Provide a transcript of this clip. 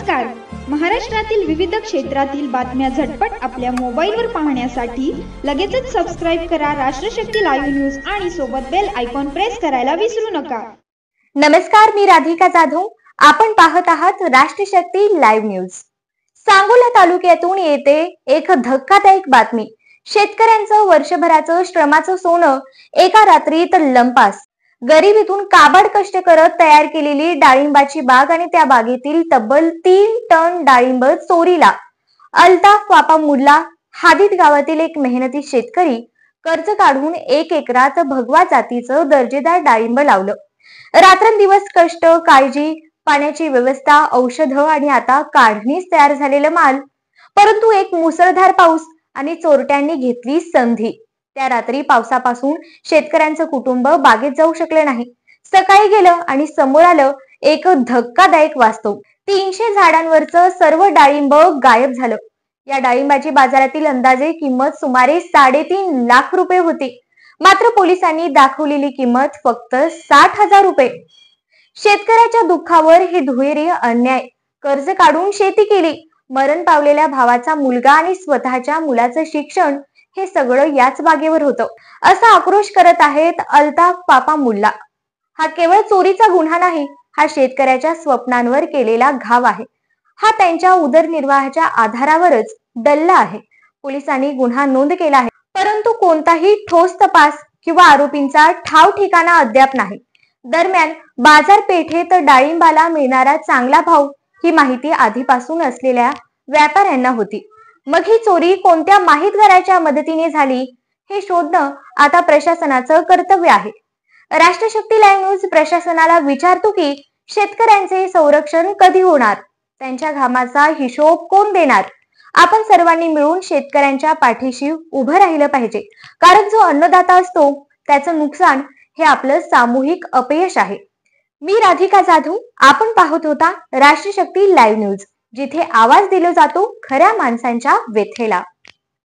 नमस्कार. महाराष्ट्रातील विविध क्षेत्रातील बातम्या झटपट आपल्या मोबाईलवर पाहण्यासाठी लगेचच सबस्क्राइब करा राष्ट्रशक्ती लाईव्ह न्यूज आणि सोबत बेल आयकॉन प्रेस करायला विसरू नका. नमस्कार, मी राधिका जाधव. आपण पाहत आहात राष्ट्रशक्ती लाईव्ह न्यूज. सांगोला तालुक्यातून येते एक धक्कादायक बातमी. शेतकऱ्यांचं वर्षभराचं श्रमाचं सोनं एका रात्रीत लंपास. गरिबीतून काबाड कष्ट करत तयार केलेली डाळिंबाची बाग आणि त्या बागेतील तब्बल 3 टन डाळिंब चोरीला. अल्ताफ पापा मुल्ला हादीद गावातील एक मेहनती शेतकरी कर्ज काढून 1 एकरात भगवा जातीचं दर्जेदार डाळिंब लावलं. रात्रंदिवस कष्ट, काळजी, पाण्याची व्यवस्था, औषधं आणि आता काढणीस तयार झालेला माल. परंतु एक मुसळधार पाऊस आणि चोरट्यांनी घेतली संधी. त्या रात्री पावसापासून शेतकऱ्यांचं कुटुंब बागेत जाऊ शकले नाही. सकाळी गेलं आणि समोर आलं एक धक्कादायक वास्तव. 300 झाडांवरचं सर्व डाळिंब गायब झालं. या डाळिंबाची बाजारातील अंदाजे किंमत सुमारे 3.5 लाख रुपये होती. मात्र पोलिसांनी दाखवलेली किंमत फक्त 60,000 रुपये. शेतकऱ्याच्या दुःखावर हे दुहेरी अन्याय. कर्ज काढून शेती केली, मरण पावलेल्या भावाचा मुलगा आणि स्वतःच्या मुलाचं शिक्षण हे सगळं याच बागेवर होतं, असा आक्रोश करत आहेत अल्ताफ पापा मुल्ला. हा केवळ चोरीचा गुन्हा नाही, हा शेतकऱ्याच्या स्वप्नांवर केलेला घाव आहे. हा त्यांच्या उदरनिर्वाहाच्या आधारावरच डल्ला आहे. पोलिसांनी गुन्हा नोंद केला आहे, परंतु कोणताही ठोस तपास किंवा आरोपींचा ठाव ठिकाणा अद्याप नाही. दरम्यान बाजारपेठेत डाळिंबाला मिळणारा चांगला भाव ही माहिती आधीपासून असलेल्या व्यापाऱ्यांना होती. मग ही चोरी कोणत्या माहितगाराच्या मदतीने झाली हे शोधणं आता प्रशासनाचं कर्तव्य आहे. राष्ट्रशक्ती लाईव्ह न्यूज प्रशासनाला विचारतो की शेतकऱ्यांचे संरक्षण कधी होणार? त्यांच्या घामाचा हिशोब कोण देणार? आपण सर्वांनी मिळून शेतकऱ्यांच्या पाठीशी उभं राहिलं पाहिजे, कारण जो अन्नदाता असतो त्याचं नुकसान हे आपलं सामूहिक अपयश आहे. मी राधिका जाधव. आपण पाहत होता राष्ट्रशक्ती लाईव्ह न्यूज, जिथे आवाज दिला जातो खऱ्या माणसांच्या व्यथेला.